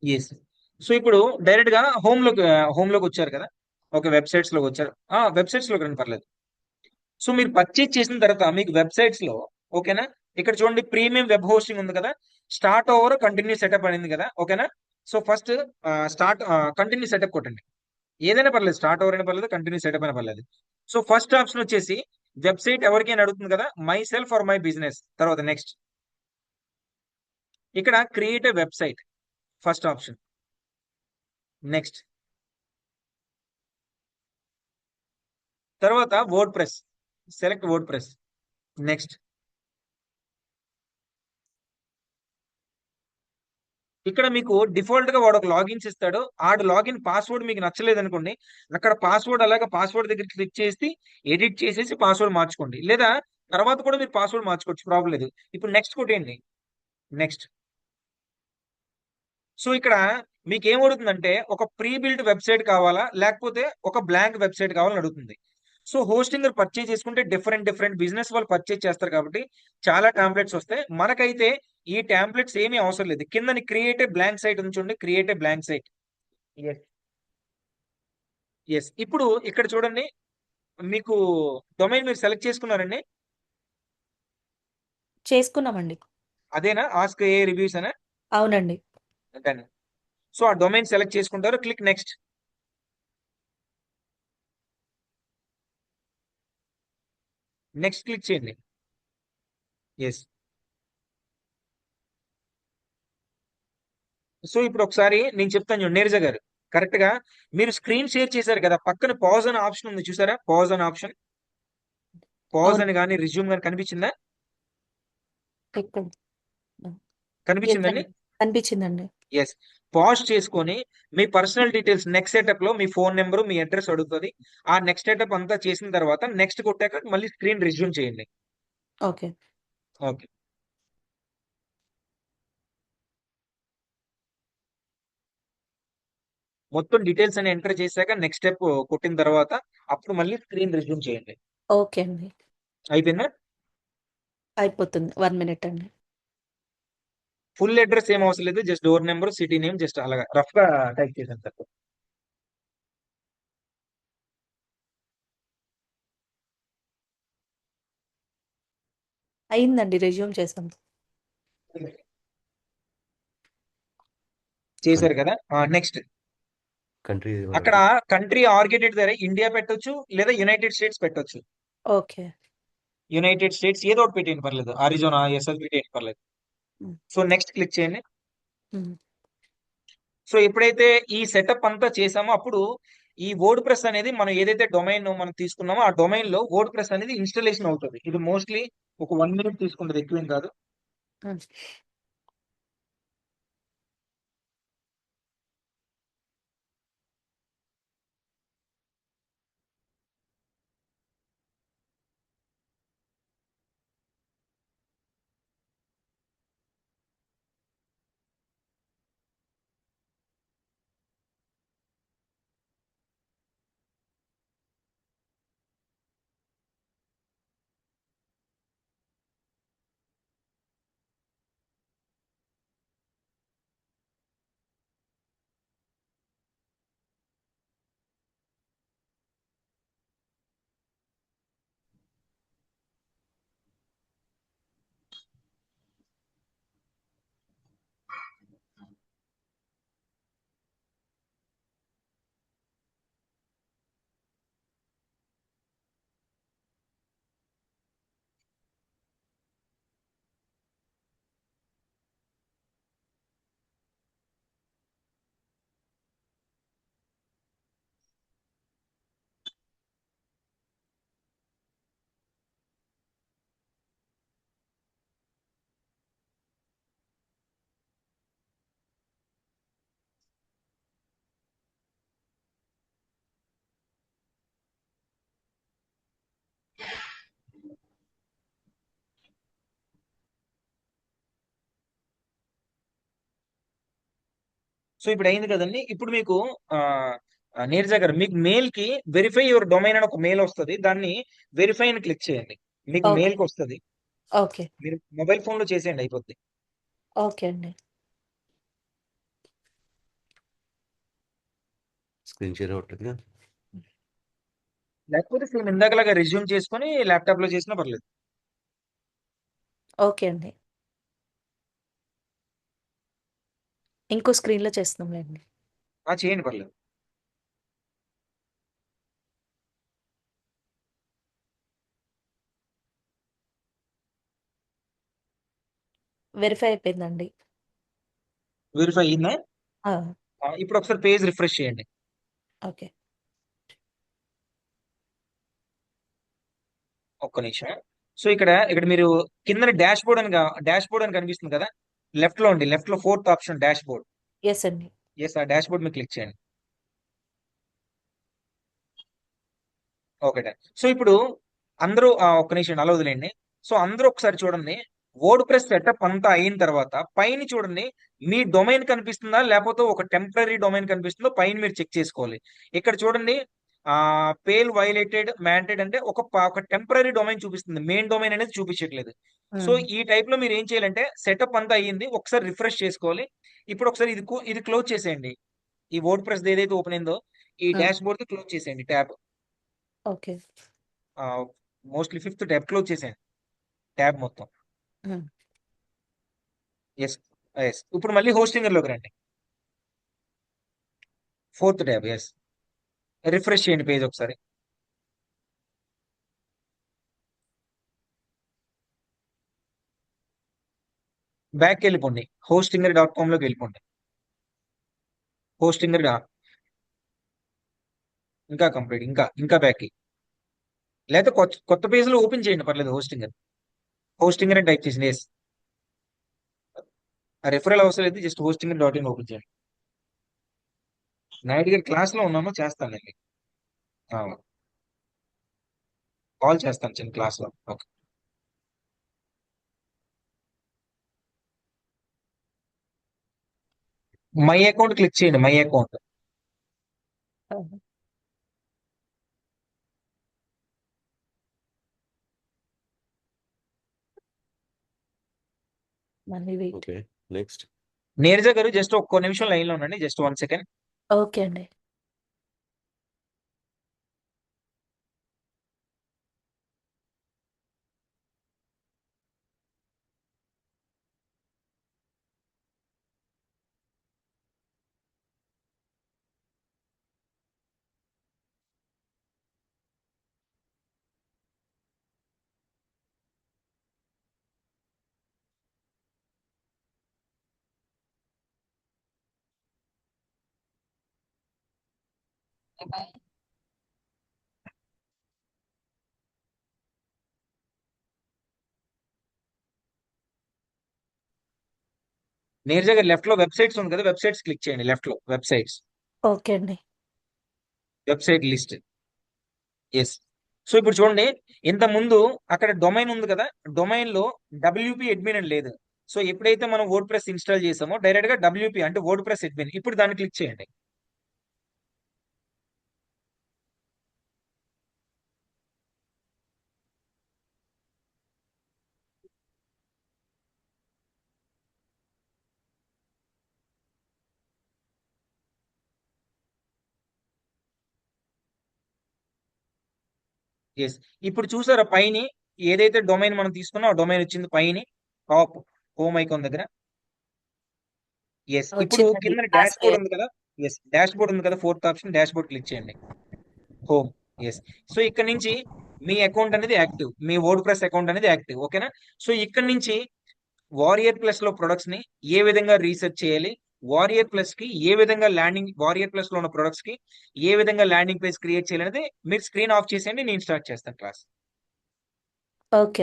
Yes. So ఇప్పుడు direct గా home లోకి వచ్చారు కదా. ఓకే, వెబ్సైట్స్ లోకి వచ్చారు. వెబ్సైట్స్ లోకి రండి, పర్లేదు. సో మీరు పర్చేజ్ చేసిన తర్వాత మీకు వెబ్సైట్స్ లో, ఓకేనా, ఇక్కడ చూడండి ప్రీమియం వెబ్ హోస్టింగ్ ఉంది కదా. స్టార్ట్ ఓవర్ కంటిన్యూ సెటప్ అనేది కదా, ఓకేనా. So first start continue setup కొట్టండి. ఏదైనా పర్లేదు, స్టార్ట్ ఓవర్ అయినా పర్లేదు, కంటిన్యూ సెటప్ అయినా పర్లేదు. సో ఫస్ట్ ఆప్షన్ వచ్చేసి వెబ్సైట్ ఎవరికైనా అడుగుతుంది కదా, myself or my business. తర్వాత నెక్స్ట్, ఇక్కడ create a website, first option. Next, తర్వాత WordPress, select WordPress. Next, ఇక్కడ మీకు డిఫాల్ట్ గా వాడు ఒక లాగిన్స్ ఇస్తాడు. ఆడు లాగిన్ పాస్వర్డ్ మీకు నచ్చలేదు అనుకోండి, అక్కడ పాస్వర్డ్ అలాగా పాస్వర్డ్ దగ్గర క్లిక్ చేసి ఎడిట్ చేసేసి పాస్వర్డ్ మార్చుకోండి. లేదా తర్వాత కూడా మీరు పాస్వర్డ్ మార్చుకోవచ్చు, ప్రాబ్లం లేదు. ఇప్పుడు నెక్స్ట్ కొట్టేయండి. నెక్స్ట్. సో ఇక్కడ మీకు ఏమడుగుతుందంటే ఒక ప్రీ బిల్డ్ వెబ్సైట్ కావాలా లేకపోతే ఒక బ్లాంక్ వెబ్సైట్ కావాలని అడుగుతుంది. సో హోస్టింగ్ పర్చేజ్ చేసుకుంటే డిఫరెంట్ డిఫరెంట్ బిజినెస్ వాళ్ళు పర్చేజ్ చేస్తారు కాబట్టి చాలా టాంప్లెట్స్ వస్తాయి. మనకైతే ఈ టాంప్లెట్స్ ఏమీ అవసరం లేదు. కింద క్రియేట్ ఏ బ్లాంక్ సైట్ ఉంచండి, create a blank site. Yes. Yes. ఇప్పుడు ఇక్కడ చూడండి, మీకు డొమైన్ మీరు సెలెక్ట్ చేసుకున్నారండి. చేసుకున్నామండి. అదేనా, ఆస్క్ ఏ రివ్యూస్ అనా? అవునండి. డన్. సో ఆ డొమైన్ సెలెక్ట్ చేసుకుంటారు, క్లిక్ నెక్స్ట్. నెక్స్ట్ క్లిక్ చేయండి. ఎస్. సో ఇప్పుడు ఒకసారి నేను చెప్తాను చూడండి, నీరజ గారు. కరెక్ట్ గా మీరు స్క్రీన్ షేర్ చేశారు కదా, పక్కన పాజ్ అనే ఆప్షన్ ఉంది చూసారా, పాజ్ అనే ఆప్షన్. పాజ్ అవును. అని కానీ రిజ్యూమ్ కానీ కనిపించిందా? ఎక్కడ? ఎస్ కనిపించిందండి. అండి. కనిపించిందండి. ఎస్. పాజ్ చేసుకొని మీ పర్సనల్ డీటెయిల్స్ నెక్స్ట్ సెటప్ లో మీ ఫోన్ నెంబర్ మీ అడ్రస్ అడుగుతుంది. ఆ నెక్స్ట్ సెటప్ అంతా చేసిన తర్వాత నెక్స్ట్ కొట్టాక మళ్ళీ స్క్రీన్ రిజ్యూమ్ చేయండి. ఓకే. ఓకే. మొత్తం డీటెయిల్స్ అని ఎంటర్ చేశాక నెక్స్ట్ స్టెప్ కొట్టిన తర్వాత అప్పుడు మళ్ళీ స్క్రీన్ రిజ్యూమ్ చేయండి. ఓకే అండి. అయిపోయిందా? అయిపోతుంది. 1 మినిట్ అండి. ఫుల్ అడ్రస్ ఏం అవసరం లేదు, just door number city name just అలాగా రఫ్ గా టైప్ చేశాను సార్. అయిందండి. రెజ్యూమ్ చేసాం. చేశారు కదా. నెక్స్ట్, కంట్రీ అక్కడ కంట్రీ ఆర్గేటెడ్ దగ్గర ఇండియా పెట్టొచ్చు లేదా యునైటెడ్ స్టేట్స్ పెట్టొచ్చు. ఓకే. యునైటెడ్ స్టేట్స్ ఏదో ఒకటి పెట్టేయండి పర్లేదు, అరిజోనా ఎస్ఎల్ పెట్టేయండి పర్లేదు. హ్మ్. సో నెక్స్ట్ క్లిక్ చేయండి. హ్మ్. సో ఎప్పుడైతే ఈ సెటప్ అంతా చేసామో అప్పుడు ఈ వర్డ్ ప్రెస్ అనేది మనం ఏదైతే డొమైన్ మనం తీసుకున్నామో ఆ డొమైన్ లో వర్డ్ ప్రెస్ అనేది ఇన్స్టాలేషన్ అవుతుంది. ఇది మోస్ట్లీ ఒక 1 మినిట్ తీసుకుంటుంది, ఎక్కువేం కాదు. హ్మ్. సో ఇప్పుడు అయింది కదండి. ఇప్పుడు మీకు ఆ నీరజ గారు, మీకు మెయిల్ కి వెరిఫై యువర్ డొమైన్ అని ఒక మెయిల్ వస్తుంది. దాన్ని వెరిఫై అని క్లిక్ చేయండి, మీకు ఓకే. మెయిల్ కి వస్తుంది. ఓకే. మీరు మొబైల్ ఫోన్ లో చేసేయండి, అయిపోద్ది. ఓకే అండి. స్క్రీన్ షేర్ అవ్వట్లేదుగా. లేకపోతే సేమ్ ఇందాకలాగా రెజ్యూమ్ చేసుకొని ల్యాప్టాప్ లో చేసినా పర్లేదు. ఓకే అండి. ఇంకో స్క్రీన్‌లో చేస్తున్నాంలెండి. చేయండి పర్లేదు. వెరిఫై అయిపోయిందండి. వెరిఫై అయ్యిందా? ఆ! ఇప్పుడు ఒకసారి పేజ్ రిఫ్రెష్ చేయండి. ఓకే. ఒక్క నిమిషం. సో ఇక్కడ మీరు కింద డాష్ బోర్డ్ అని కనిపిస్తుంది కదా, లెఫ్ట్ లో fourth option dash board. Yes అండి. ఆ డాష్ బోర్డ్ మీద క్లిక్ చేయండి. Okay done. సో ఇప్పుడు అందరూ ఒక్క నిమిషం అలా వదిలేండి. సో అందరూ ఒకసారి చూడండి. వర్డ్ ప్రెస్ సెటప్ అంతా అయిన తర్వాత పైన చూడండి, మీ డొమైన్ కనిపిస్తుందా లేకపోతే ఒక టెంపరరీ డొమైన్ కనిపిస్తుందో పైన మీరు చెక్ చేసుకోవాలి. ఇక్కడ చూడండి, పేల్ వైలేటెడ్ మ్యాంటెడ్ అంటే ఒక టెంపరరీ డొమైన్ చూపిస్తుంది, మెయిన్ డొమైన్ అనేది చూపించట్లేదు. సో హ్మ్. ఈ టైప్ లో మీరు ఏం చేయాలంటే సెటప్ అంతా అయ్యింది, ఒకసారి రిఫ్రెష్ చేసుకోవాలి. ఇప్పుడు ఒకసారి ఇది క్లోజ్ చేసేయండి. ఈ వర్డ్ ప్రెస్ ఏదైతే ఓపెన్ అయిందో ఈ హ్మ్. డాష్ బోర్డ్ క్లోజ్ చేసేయండి tab. Okay. Mostly fifth tab close చేసేయండి, ట్యాబ్ మొత్తం. హ్మ్. ఎస్. ఇప్పుడు మళ్ళీ హోస్టింగర్ లోకి రండి, ఫోర్త్ ట్యాబ్. రిఫ్రెష్ చేయండి పేజ్ ఒకసారి. బ్యాక్ వెళ్ళిపోండి, hostingr.com లోకి వెళ్ళిపోండి. హోస్టింగర్ ఇంకా కంప్లీట్, ఇంకా బ్యాక్, లేకపోతే కొత్త పేజ్ లో ఓపెన్ చేయండి పర్లేదు. హోస్టింగర్ అని టైప్ చేసింది. ఆ రెఫరల్ అవసరం లేదు, జస్ట్ hostingr.in ఓపెన్ చేయండి. నాయుడు గారి క్లాస్ లో ఉన్నాను, చేస్తానండి. కాల్ చేస్తాను చిన్న క్లాస్ లో. ఓకే. మై అకౌంట్ క్లిక్ చేయండి, మై అకౌంట్. ఆహా! మళ్ళీ వెయిట్. ఓకే. నెక్స్ట్. నీరజ గారు జస్ట్ ఒక్క నిమిషం లైన్ లో ఉండండి, జస్ట్ 1 సెకండ్. ఓకే అండి. నీరజ గారు లెఫ్ట్ లో వెబ్సైట్స్ ఉంది కదా, వెబ్సైట్స్ క్లిక్ చేయండి. లెఫ్ట్ లో వెబ్సైట్స్, ఓకే అండి. Website list. సో ఇప్పుడు చూడండి, ఇంత ముందు అక్కడ డొమైన్ ఉంది కదా, డొమైన్ లో డబ్ల్యూపి అడ్మిన్ అని లేదు. సో ఎప్పుడైతే మనం వర్డ్ ప్రెస్ ఇన్స్టాల్ చేసామో డైరెక్ట్ గా డబ్ల్యూపి అంటే వర్డ్ ప్రెస్ అడ్మిన్, ఇప్పుడు దాన్ని క్లిక్ చేయండి. ఎస్. ఇప్పుడు చూసారా పైన ఏదైతే డొమైన్ మనం తీసుకున్నా ఆ డొమైన్ వచ్చింది పైన టాప్ హోమ్ ఐకాన్ దగ్గర. ఇప్పుడు వచ్చిందండి. కింద డాష్ క్లాస్ బోర్డ్ ఉంది కదా. డాష్ బోర్డ్ ఉంది కదా, fourth option dash board click చేయండి, హోమ్. ఎస్. సో ఇక్కడ నుంచి మీ అకౌంట్ అనేది యాక్టివ్, మీ వర్డ్ ప్రెస్ అకౌంట్ అనేది యాక్టివ్. ఓకేనా. సో ఇక్కడ నుంచి వారియర్ ప్లస్ లో ప్రొడక్ట్స్ ని ఏ విధంగా రీసెర్చ్ చేయాలి, వారియర్ ప్లస్ కి ఏ విధంగా వారియర్ ప్లస్ లో ఉన్న ప్రొడక్ట్స్ కి ఏ విధంగా ల్యాండింగ్ పేజ్ క్రియేట్ చేయాలనేది మీరు స్క్రీన్ ఆఫ్ చేసేయండి, నేను స్టార్ట్ చేస్తాను క్లాస్. ఓకే.